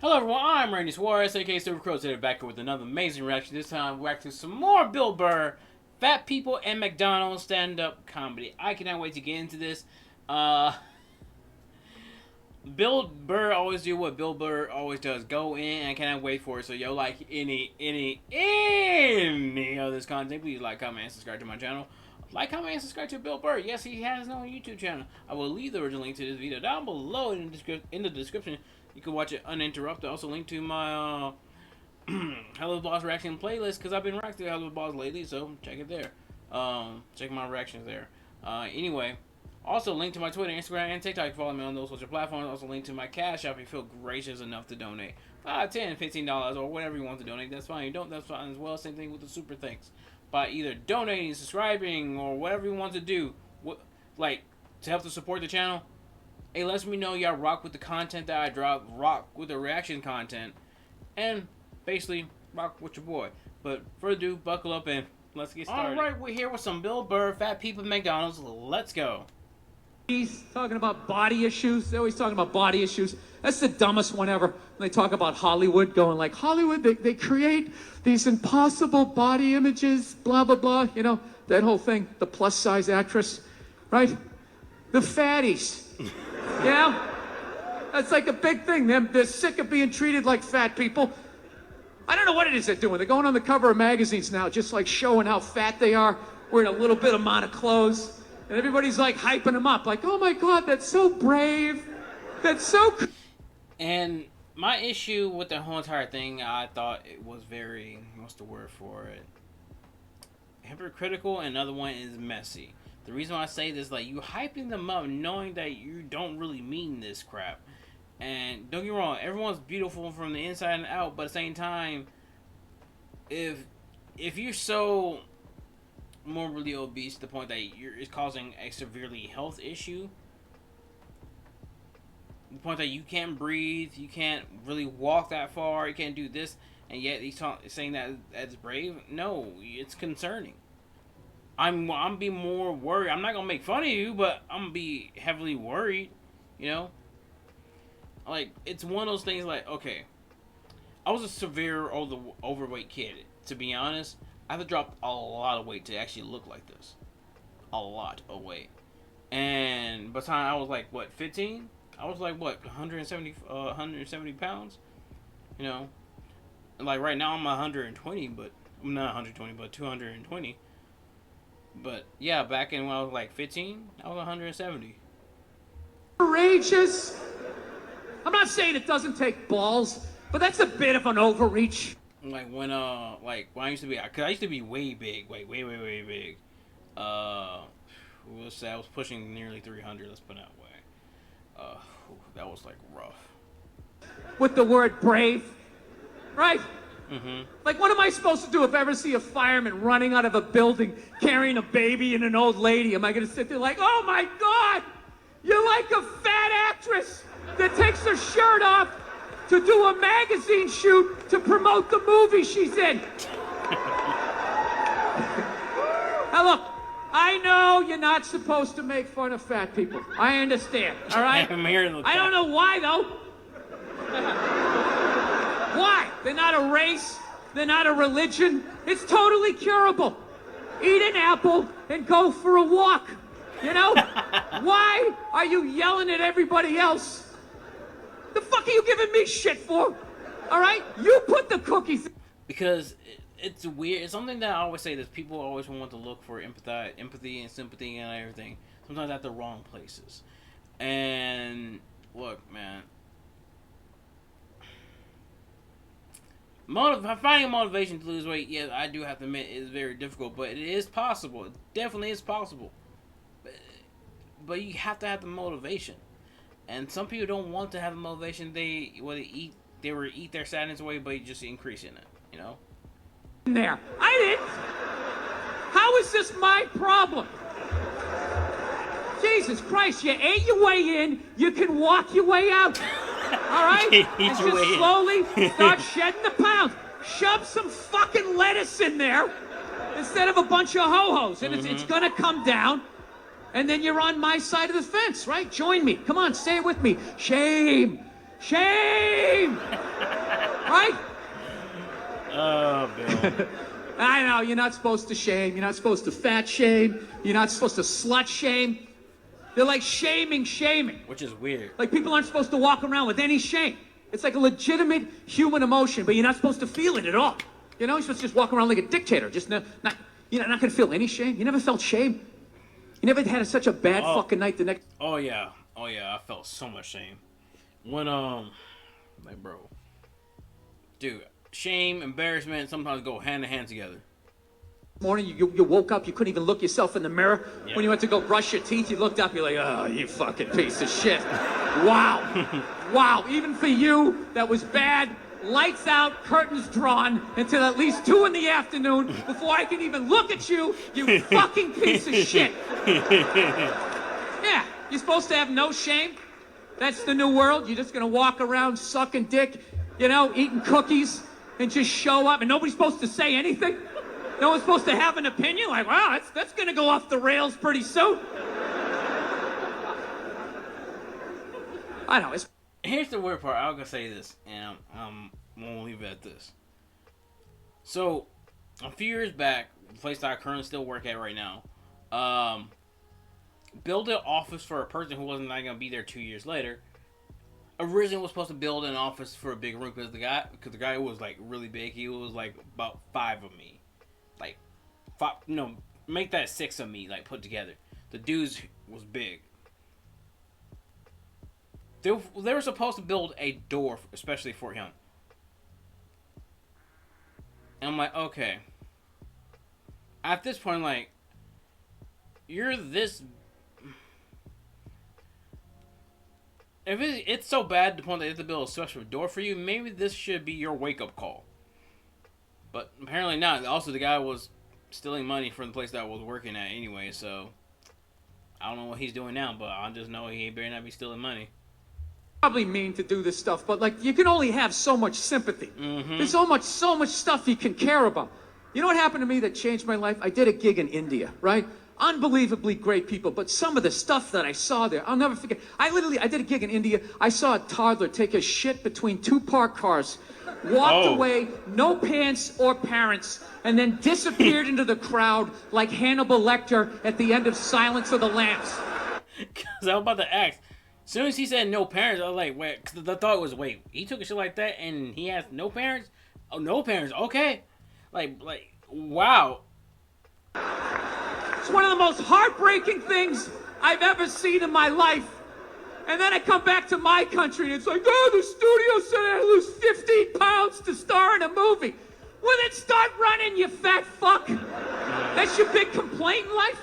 Hello everyone, I'm Randy Suarez, aka Silva Crow, today back here with another amazing reaction. This time we're back to some more Bill Burr, Fat People and McDonald's stand-up comedy. I cannot wait to get into this. Bill Burr always do what Bill Burr always does. Go in, and I cannot wait for it. So yo, like any of this content, please like, comment, and subscribe to my channel. Like, comment, and subscribe to Bill Burr. Yes, he has his own YouTube channel. I will leave the original link to this video down below in the description. You can watch it uninterrupted. Also, link to my Helluva Boss reaction playlist, because I've been reacting to Helluva Boss lately, so check it there. Check my reactions there. Anyway, also link to my Twitter, Instagram, and TikTok. Follow me on those social platforms. Also link to my Cashapp if you feel gracious enough to donate. $5, $10, $15, or whatever you want to donate. That's fine. You don't, that's fine as well. Same thing with the super thanks. By either donating, subscribing, or whatever you want to do, like to help to support the channel. It lets me know y'all rock with the content that I drop, rock with the reaction content, and basically rock with your boy. But further ado, buckle up and let's get started. Alright, we're here with some Bill Burr, Fat People at McDonald's. Let's go. He's talking about body issues. They're always talking about body issues. That's the dumbest one ever. When they talk about Hollywood, going like, Hollywood, they create these impossible body images, blah, blah, blah. You know, that whole thing, the plus-size actress, right? The fatties. You know? That's like a big thing. They're sick of being treated like fat people. I don't know what it is they're doing. They're going on the cover of magazines now, just like showing how fat they are, wearing a little bit amount of clothes. And everybody's like hyping them up, like, oh my God, that's so brave. That's so... And my issue with the whole entire thing, I thought it was very, what's the word for it? Hypocritical, and another one is messy. The reason why I say this, like, you hyping them up knowing that you don't really mean this crap. And don't get me wrong, everyone's beautiful from the inside and out, but at the same time, if you're so morbidly obese to the point that it's causing a severely health issue, the point that you can't breathe, you can't really walk that far, you can't do this, and yet he's saying that that's brave. No, it's concerning. I'm be more worried. I'm not gonna make fun of you, but I'm gonna be heavily worried. You know, like it's one of those things. Like, okay, I was a severe overweight kid. To be honest, I had to drop a lot of weight to actually look like this. A lot of weight. And by the time I was like, what, 15? I was like, what, 170 pounds? You know? And like right now I'm 120, but I'm not 120, but 220. But yeah, back in when I was like 15, I was 170. Outrageous. I'm not saying it doesn't take balls, but that's a bit of an overreach. Like when I used to be, cause I used to be way big, way big. We'll say I was pushing nearly 300. Let's put it that way. That was like rough. With the word brave, right? Mm-hmm. Like, what am I supposed to do if I ever see a fireman running out of a building carrying a baby and an old lady? Am I going to sit there like, oh my God, you're like a fat actress that takes her shirt off to do a magazine shoot to promote the movie she's in? Now look, I know you're not supposed to make fun of fat people. I understand, all right? I don't know why, though. Why? They're not a race. They're not a religion. It's totally curable. Eat an apple and go for a walk. You know? Why are you yelling at everybody else? The fuck are you giving me shit for? All right? You put the cookies... Because it's weird. It's something that I always say that people always want to look for empathy and sympathy and everything. Sometimes at the wrong places. And look, man. Finding motivation to lose weight, yes, I do have to admit, is very difficult, but it is possible. It definitely is possible. But you have to have the motivation. And some people don't want to have the motivation. They will eat their sadness away, but just increasing it, you know? There. I didn't. How is this my problem? Jesus Christ, you ate your way in, you can walk your way out. All right? And just slowly start shedding the pounds. Shove some fucking lettuce in there instead of a bunch of ho-hos. And it's going to come down. And then you're on my side of the fence, right? Join me. Come on, say it with me. Shame. Shame. Bill. I know, you're not supposed to shame. You're not supposed to fat shame. You're not supposed to slut shame. They're like shaming. Which is weird. Like people aren't supposed to walk around with any shame. It's like a legitimate human emotion, but you're not supposed to feel it at all. You know, you're supposed to just walk around like a dictator. Just you're not gonna feel any shame. You never felt shame. You never had such a bad fucking night the next. Oh yeah. I felt so much shame when like bro, dude, shame, embarrassment sometimes go hand in hand together. Morning, you woke up, you couldn't even look yourself in the mirror. Yeah. When you went to go brush your teeth, you looked up, you're like, oh, you fucking piece of shit. Wow. Even for you, that was bad. Lights out, curtains drawn until at least 2 in the afternoon before I can even look at you, you fucking piece of shit. Yeah, you're supposed to have no shame. That's the new world. You're just gonna walk around sucking dick, eating cookies, and just show up, and nobody's supposed to say anything. No one's supposed to have an opinion. Like, wow, that's gonna go off the rails pretty soon. I know. Here's the weird part. I'm gonna say this, and I'm gonna leave it at this. So, a few years back, the place that I currently still work at right now, built an office for a person who wasn't gonna be there 2 years later. Originally was supposed to build an office for a big room because the guy was like really big. He was like about 5 of me, like 5. No, make that 6 of me, like put together. The dude was big. They were supposed to build a door especially for him. And I'm like, okay. At this point, like, you're this. If it's so bad to the point that they have to build a special door for you, maybe this should be your wake-up call. But apparently not. Also, the guy was stealing money from the place that I was working at anyway, so I don't know what he's doing now, but I just know he better not be stealing money. Probably mean to do this stuff, but like you can only have so much sympathy. Mm-hmm. There's so much stuff you can care about. You know what happened to me that changed my life? I did a gig in India, right? Unbelievably great people, but some of the stuff that I saw there, I'll never forget. I did a gig in India. I saw a toddler take a shit between 2 parked cars, walked away, no pants or parents, and then disappeared into the crowd like Hannibal Lecter at the end of Silence of the Lambs. Because I was about to ask. As soon as he said no parents, I was like, wait, because the thought was, wait, he took a shit like that and he has no parents? Oh, no parents, okay. Like, wow. It's one of the most heartbreaking things I've ever seen in my life. And then I come back to my country and it's like, oh, the studio said I lose 15 pounds to star in a movie. Well, then start running, you fat fuck. That's your big complaint in life?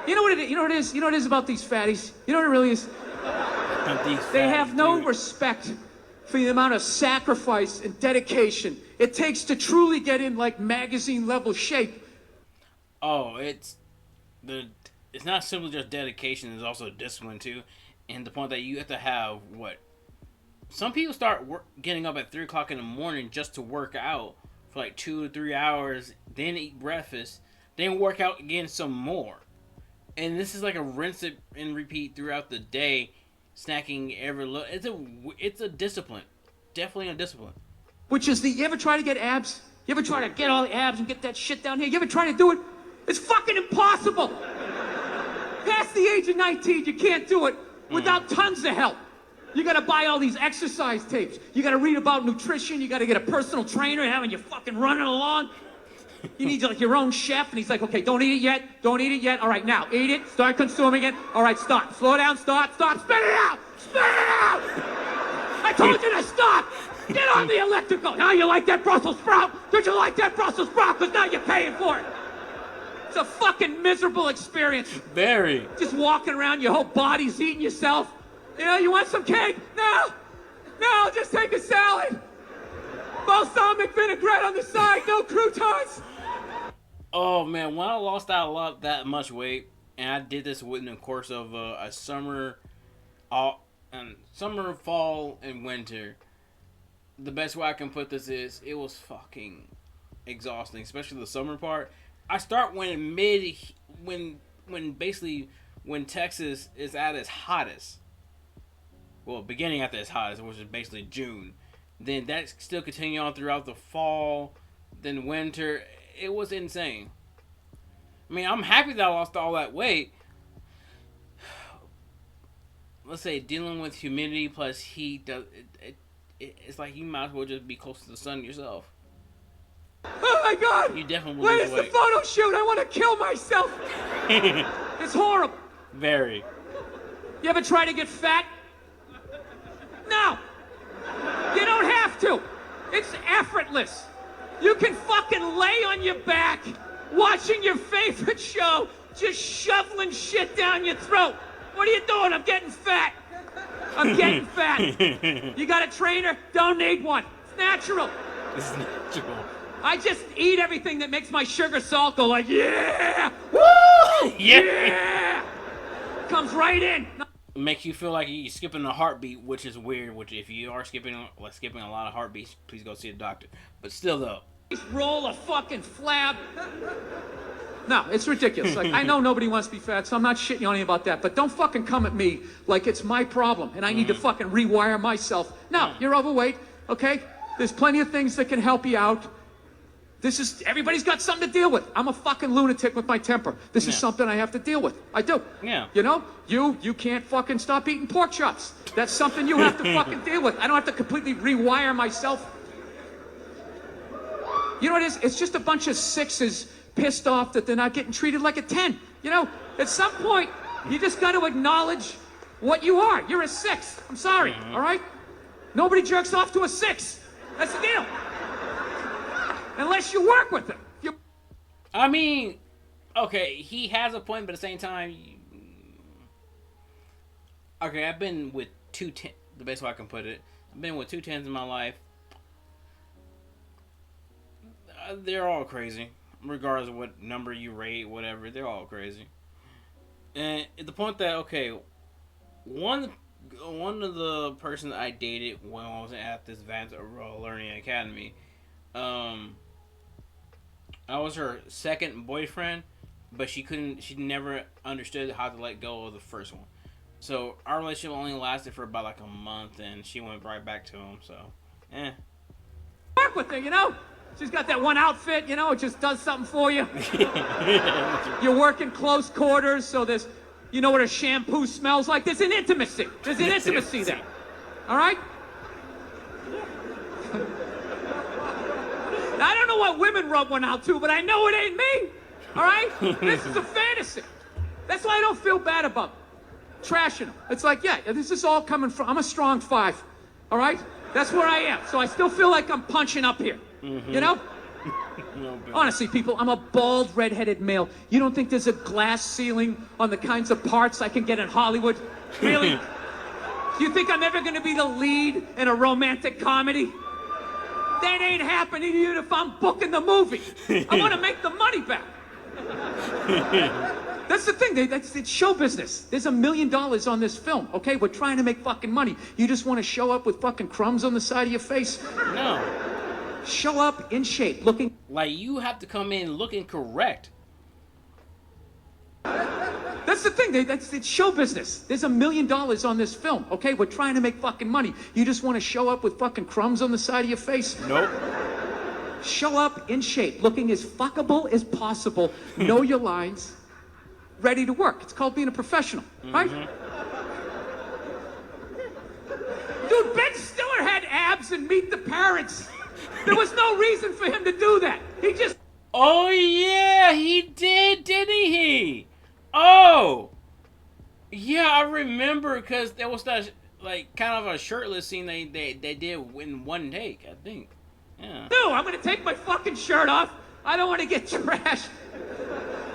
You know what it is? You know what it is about these fatties? You know what it really is? They have no respect for the amount of sacrifice and dedication it takes to truly get in like magazine level shape. Oh, it's not simply just dedication; it's also discipline too, and the point that you have to have what. Some people start getting up at 3:00 in the morning just to work out for like 2 to 3 hours, then eat breakfast, then work out again some more. And this is like a rinse it and repeat throughout the day, snacking every little. It's a discipline, definitely a discipline. Which is you ever try to get abs? You ever try to get all the abs and get that shit down here? You ever try to do it? It's fucking impossible. Past the age of 19, you can't do it without tons of help. You gotta buy all these exercise tapes. You gotta read about nutrition. You gotta get a personal trainer having you fucking running along. You need like your own chef, and he's like, okay, don't eat it yet. Don't eat it yet. All right, now, eat it. Start consuming it. All right, stop. Slow down. Stop. Spit it out. Spit it out. I told you to stop. Get on the elliptical. Now you like that Brussels sprout? Did you like that Brussels sprout? Because now you're paying for it. It's a fucking miserable experience. Very. Just walking around, your whole body's eating yourself. You know, you want some cake? No, just take a salad. Balsamic vinaigrette on the side, no croutons. Oh man, when I lost that much weight, and I did this within the course of a summer, fall, and winter. The best way I can put this is it was fucking exhausting, especially the summer part. I start when Texas is at its hottest. Well, beginning at its hottest, which is basically June. Then that still continued on throughout the fall, then winter. It was insane. I mean, I'm happy that I lost all that weight. Let's say dealing with humidity plus heat, it's like you might as well just be close to the sun yourself. Oh my God! You definitely When lose is the weight. photo shoot? I want to kill myself. It's horrible. Very. You ever try to get fat? No. You don't have to. It's effortless. You can fucking lay on your back, watching your favorite show, just shoveling shit down your throat. What are you doing? I'm getting fat. I'm getting fat. You got a trainer? Don't need one. It's natural. It's natural. I just eat everything that makes my sugar salt go like, yeah! Woo! Yeah! Comes right in. Makes you feel like you're skipping a heartbeat, which is weird. Which, if you are skipping a lot of heartbeats, please go see a doctor. But still, though, Roll a fucking flab. No, it's ridiculous. Like, I know nobody wants to be fat, so I'm not shitting on you about that. But don't fucking come at me like it's my problem and I need to fucking rewire myself. No, you're overweight, okay? There's plenty of things that can help you out. Everybody's got something to deal with. I'm a fucking lunatic with my temper. This is something I have to deal with. I do. Yeah. You know, you can't fucking stop eating pork chops. That's something you have to fucking deal with. I don't have to completely rewire myself. You know what it is? It's just a bunch of sixes pissed off that they're not getting treated like a 10. You know, at some point, you just got to acknowledge what you are. You're a 6. I'm sorry, all right? Nobody jerks off to a 6. That's the deal. Unless you work with them. I mean, okay, he has a point, but at the same time, okay, I've been with 210. The best way I can put it, I've been with 210s in my life. They're all crazy, regardless of what number you rate, whatever. They're all crazy. And at the point that, okay, one of the person that I dated when I was at this Advanced Learning Academy, I was her second boyfriend, but she never understood how to let go of the first one. So our relationship only lasted for about like a month, and she went right back to him. So, Work with her, you know? She's got that one outfit, you know, it just does something for you. You're working close quarters, so there's, you know what a shampoo smells like? There's an intimacy. There's an intimacy there. All right? I don't know what women rub one out to, but I know it ain't me. All right? This is a fantasy. That's why I don't feel bad about trashing them. It's like, yeah, this is all coming from, I'm a strong 5. All right? That's where I am. So I still feel like I'm punching up here. You know? Honestly, people, I'm a bald, redheaded male. You don't think there's a glass ceiling on the kinds of parts I can get in Hollywood? Really? Do you think I'm ever going to be the lead in a romantic comedy? That ain't happening even if I'm booking the movie. I want to make the money back. That's the thing. It's show business. There's $1 million on this film, okay? We're trying to make fucking money. You just want to show up with fucking crumbs on the side of your face? no. Show up in shape, looking... Like, you have to come in looking correct. That's the thing. It's show business. There's $1 million on this film, okay? We're trying to make fucking money. You just want to show up with fucking crumbs on the side of your face? Nope. Show up in shape, looking as fuckable as possible. Know your lines. Ready to work. It's called being a professional, right? Dude, Ben Stiller had abs and Meet the Parents. There was no reason for him to do that. He just... Oh, yeah, he did, didn't he? Oh! Yeah, I remember, because there was that, like, kind of a shirtless scene they did in one take, I think. Yeah. No, I'm going to take my fucking shirt off. I don't want to get trashed.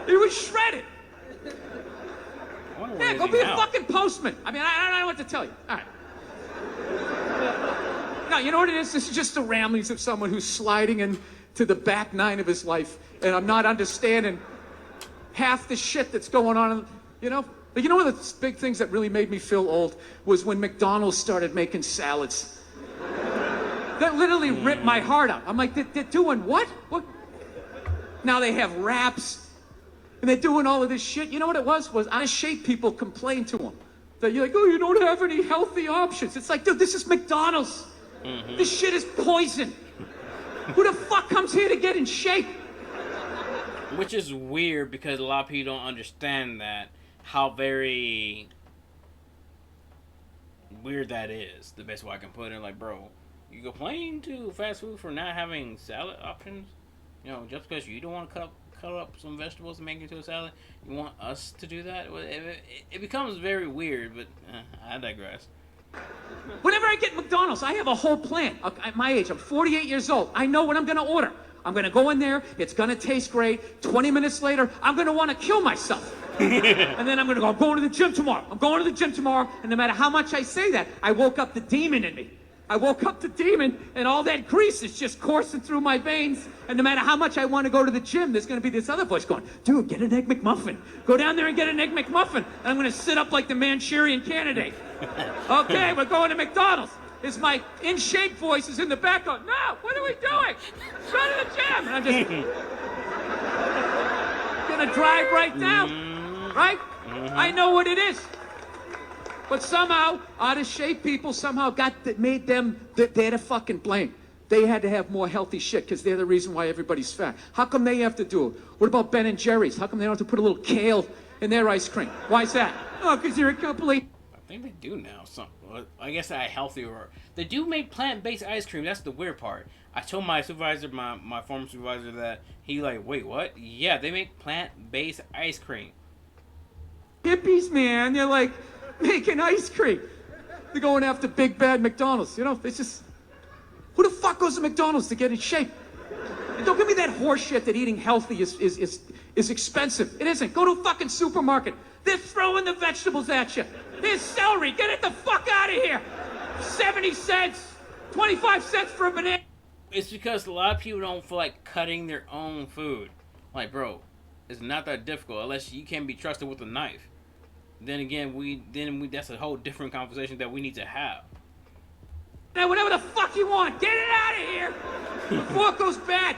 He was shredded. Yeah, go be a fucking postman. I mean, I don't know what to tell you. All right. No, you know what it is? This is just the ramblings of someone who's sliding into the back 9 of his life, and I'm not understanding half the shit that's going on, you know? But you know one of the big things that really made me feel old was when McDonald's started making salads. That literally ripped my heart out. I'm like, they're doing what? What? Now they have wraps, and they're doing all of this shit. You know what it was out of shape people complain to them. That you're like, oh, you don't have any healthy options. It's like, dude, this is McDonald's. This shit is poison. Who the fuck comes here to get in shape? Which is weird because a lot of people don't understand that, how very weird that is. The best way I can put it, like, bro, you complain to fast food for not having salad options? You know, just because you don't want to cut up some vegetables and make it into a salad, you want us to do that? It becomes very weird, but I digress. Whenever I get McDonald's, I have a whole plan. At my age, I'm 48 years old. I know what I'm going to order. I'm going to go in there. It's going to taste great. 20 minutes later, I'm going to want to kill myself. And then I'm going to go, I'm going to the gym tomorrow. I'm going to the gym tomorrow. And no matter how much I say that, I woke up the demon in me. I woke up the demon, and all that grease is just coursing through my veins. And no matter how much I want to go to the gym, there's going to be this other voice going, dude, get an Egg McMuffin. Go down there and get an Egg McMuffin. And I'm going to sit up like the Manchurian Candidate. Okay, we're going to McDonald's. Is my in-shape voice is in the back going, no, what are we doing? Go to the gym. And I'm just going to drive right down, right? I know what it is. But somehow, out-of-shape people somehow made them, they're the fucking blame. They had to have more healthy shit because they're the reason why everybody's fat. How come they have to do it? What about Ben and Jerry's? How come they don't have to put a little kale in their ice cream? Why is that? Oh, because they're a complete... I think they do now. I guess that healthier. They do make plant-based ice cream. That's the weird part. I told my supervisor, my former supervisor, that he like, wait, what? Yeah, they make plant-based ice cream. Hippies, man. They're like making ice cream. They're going after big bad McDonald's. You know, they just... Who the fuck goes to McDonald's to get in shape? And don't give me that horse shit that eating healthy is expensive. It isn't. Go to a fucking supermarket. They're throwing the vegetables at you. Here's celery. Get it the fuck out of here. 70 cents. 25 cents for a banana. It's because a lot of people don't feel like cutting their own food. Like, bro, it's not that difficult unless you can be trusted with a knife. Then again, that's a whole different conversation that we need to have. Now, whatever the fuck you want, get it out of here before it goes bad.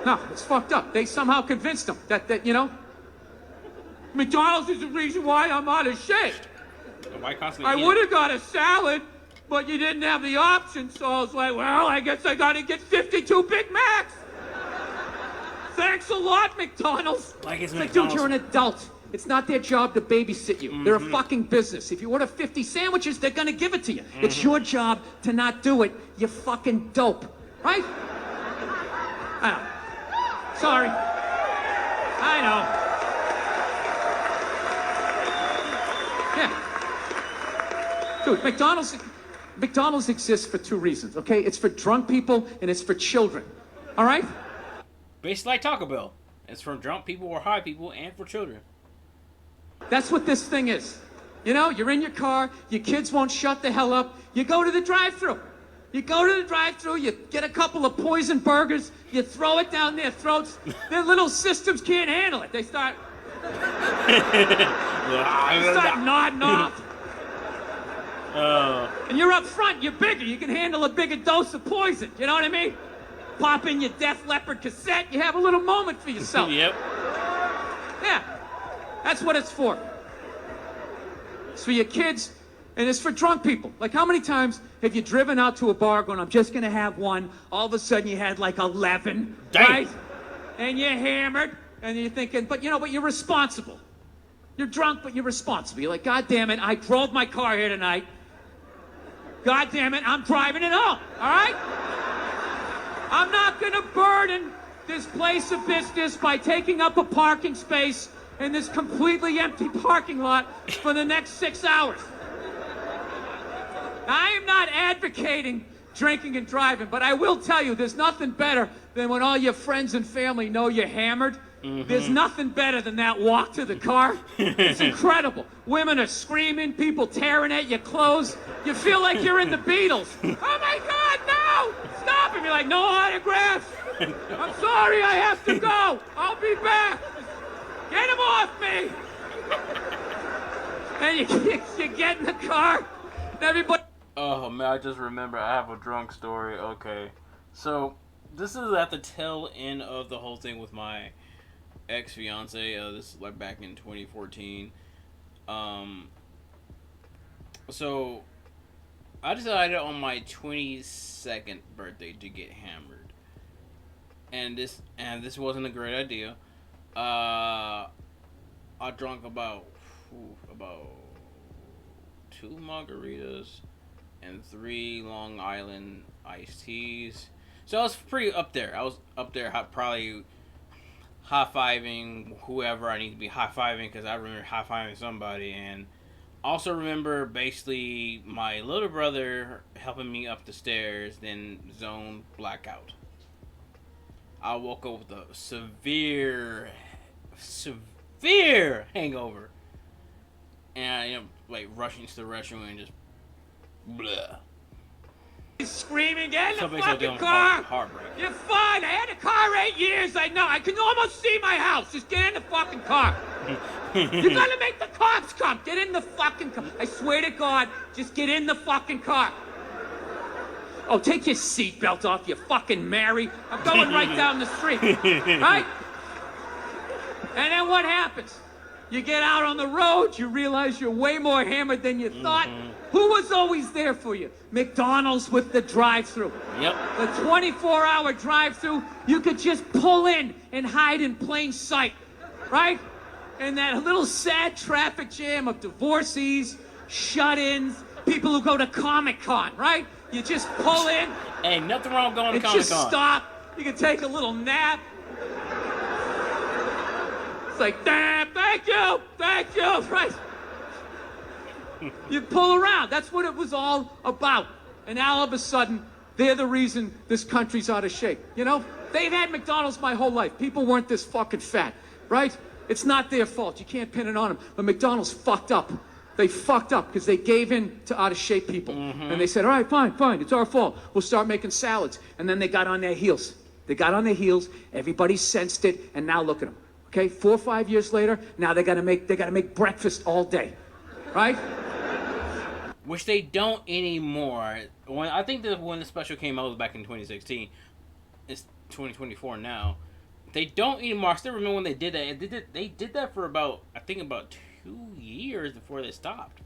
No, it's fucked up. They somehow convinced them that you know, McDonald's is the reason why I'm out of shape. I would have got a salad, but you didn't have the option, so I was like, well, I guess I gotta get 52 Big Macs. Thanks a lot, McDonald's. It's like, dude, you're an adult. It's not their job to babysit you. They're a fucking business. If you order 50 sandwiches, they're gonna give it to you. It's your job to not do it, you fucking dope. Right? I know. Sorry. I know. Yeah. Dude, McDonald's exists for two reasons, okay? It's for drunk people and it's for children. All right? Basically like Taco Bell. It's for drunk people or high people and for children. That's what this thing is. You know, you're in your car, your kids won't shut the hell up, you go to the drive-thru. You go to the drive-thru, you get a couple of poison burgers, you throw it down their throats, their little systems can't handle it. They start nodding off. And you're up front, you're bigger, you can handle a bigger dose of poison, you know what I mean? Pop in your Def Leppard cassette, you have a little moment for yourself. Yep. Yeah, that's what it's for. It's for your kids, and it's for drunk people. Like, how many times have you driven out to a bar going, I'm just gonna have one, all of a sudden you had like 11, Dang. right? And you're hammered, and you're thinking, but you're responsible. You're drunk, but you're responsible. You're like, God damn it, I drove my car here tonight. God damn it, I'm driving it home, all right? I'm not gonna burden this place of business by taking up a parking space in this completely empty parking lot for the next 6 hours. I am not advocating drinking and driving, but I will tell you, there's nothing better than when all your friends and family know you're hammered. There's nothing better than that walk to the car. It's incredible. Women are screaming, people tearing at your clothes. You feel like you're in the Beatles. Oh my God, no! Stop him. You're like, no autographs. I'm sorry, I have to go. I'll be back. Get him off me. And you get in the car, and everybody... Oh man, I just remember I have a drunk story. Okay. So, this is at the tail end of the whole thing with my ex-fiance. This is like back in 2014. So, I decided on my 22nd birthday to get hammered, and this wasn't a great idea. I drank about two margaritas and three Long Island iced teas. So I was pretty up there. I was up there, probably high fiving whoever I need to be high fiving because I remember high fiving somebody, and also remember basically my little brother helping me up the stairs, then zone blackout. I woke up with a severe hangover, and like rushing to the restroom and just blah. Screaming, get in the Somebody's fucking doing car! heartbreak. You're fine. I had a car 8 years. I know. I can almost see my house. Just get in the fucking car. You're gonna make the cops come. Get in the fucking car. I swear to God, just get in the fucking car. Oh, take your seatbelt off, you fucking Mary. I'm going right down the street. Right? And then what happens? You get out on the road, you realize you're way more hammered than you thought. Who was always there for you? McDonald's with the drive-thru. Yep. The 24-hour drive-thru, you could just pull in and hide in plain sight, right? And that little sad traffic jam of divorcees, shut-ins, people who go to Comic-Con, right? You just pull in. Ain't nothing wrong going to and Comic-Con. Just stop. You can take a little nap. It's like, damn, thank you, right? You pull around. That's what it was all about. And now all of a sudden, they're the reason this country's out of shape. You know, they've had McDonald's my whole life. People weren't this fucking fat, right? It's not their fault. You can't pin it on them. But McDonald's fucked up. They fucked up because they gave in to out of shape people. And they said, all right, fine, it's our fault. We'll start making salads. And then they got on their heels. Everybody sensed it, and now look at them. Okay, 4 or 5 years later, now they gotta make breakfast all day. Right? Which they don't anymore. I think that when the special came out was back in 2016. It's 2024 now. They don't anymore. I still remember when they did that. They did that for about 2 years before they stopped.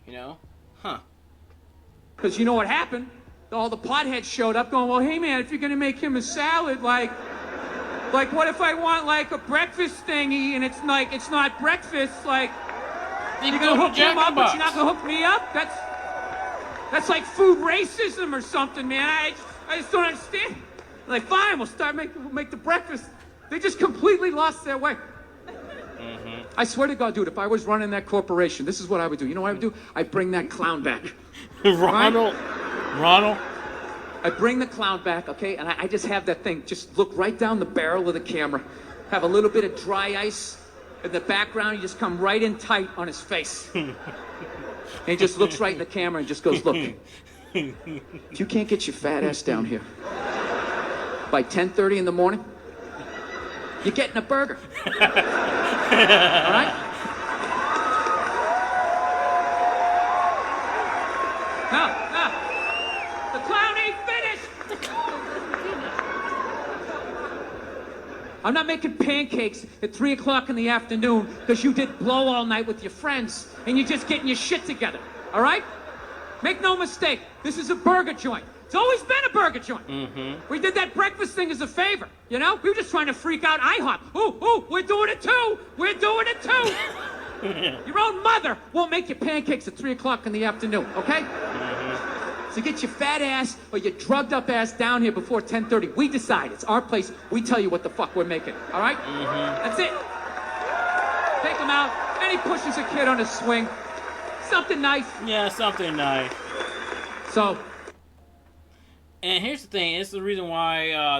You know? Huh. Because you know what happened? All the potheads showed up going, well, hey, man, if you're going to make him a salad, like what if I want, like, a breakfast thingy and it's not breakfast, like, you're going to hook him up, but you're not going to hook me up? That's like food racism or something, man. I just don't understand. Like, fine, we'll make the breakfast. They just completely lost their way. I swear to God, dude, if I was running that corporation, this is what I would do. You know what I would do? I'd bring that clown back. Ronald. I bring the clown back, okay? And I just have that thing. Just look right down the barrel of the camera. Have a little bit of dry ice in the background. You just come right in tight on his face. And he just looks right in the camera and just goes, look, if you can't get your fat ass down here by 10:30 in the morning, you're getting a burger. All right? No. The clown ain't finished. I'm not making pancakes at 3 o'clock in the afternoon because you did blow all night with your friends and you're just getting your shit together. All right? Make no mistake. This is a burger joint. It's always been a burger joint. We did that breakfast thing as a favor, you know? We were just trying to freak out IHOP. Ooh, we're doing it too. Your own mother won't make you pancakes at 3 o'clock in the afternoon, okay? So get your fat ass or your drugged up ass down here before 10:30. We decide. It's our place. We tell you what the fuck we're making, all right? That's it. Take him out. And he pushes a kid on a swing. Something nice. Yeah, something nice. So... And here's the thing, it's the reason why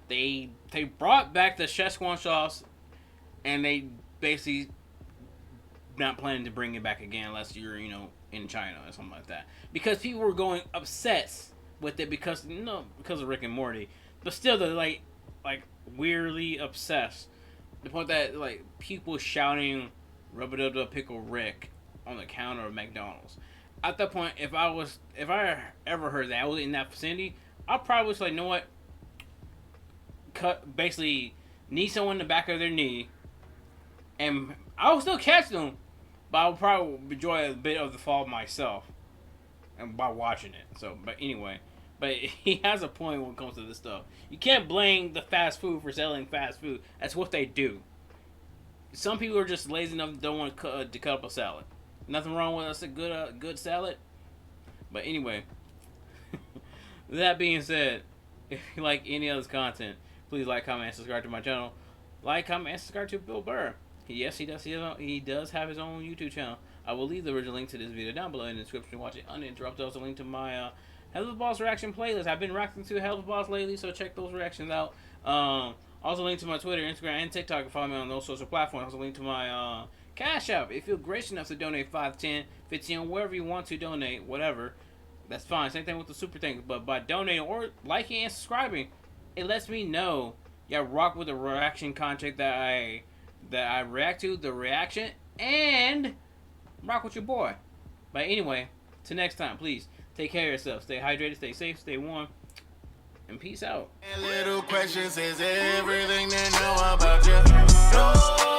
they brought back the Szechuan sauce, and they basically not planning to bring it back again unless you're, in China or something like that. Because people were going obsessed with it because of Rick and Morty. But still they're like weirdly obsessed. The point that people shouting Rub-a-dub-dub Pickle Rick on the counter of McDonald's. At that point, if I ever heard that I was in that vicinity, I probably was like, you know what? Basically, knee someone in the back of their knee, and I will still catch them, but I'll probably enjoy a bit of the fall myself. and by watching it. So, but anyway, but he has a point when it comes to this stuff. You can't blame the fast food for selling fast food. That's what they do. Some people are just lazy enough and don't want to cut up a salad. Nothing wrong with us a good salad. But anyway, that being said, if you like any of this content, please like, comment, and subscribe to my channel. Like, comment, and subscribe to Bill Burr. Yes, he does. He does have his own YouTube channel. I will leave the original link to this video down below in the description. Watch it uninterrupted. Also, link to my Helluva Boss reaction playlist. I've been reacting to Helluva Boss lately, so check those reactions out. Also, link to my Twitter, Instagram, and TikTok. Follow me on those social platforms. Also, link to my Cashapp. If you're gracious enough to donate 5, 10, 15, wherever you want to donate, whatever, that's fine. Same thing with the super things. But by donating or liking and subscribing, it lets me know y'all rock with the reaction content that I react to, the reaction, and rock with your boy. But anyway, till next time, please take care of yourself. Stay hydrated, stay safe, stay warm, and peace out. Little questions is everything they know about you.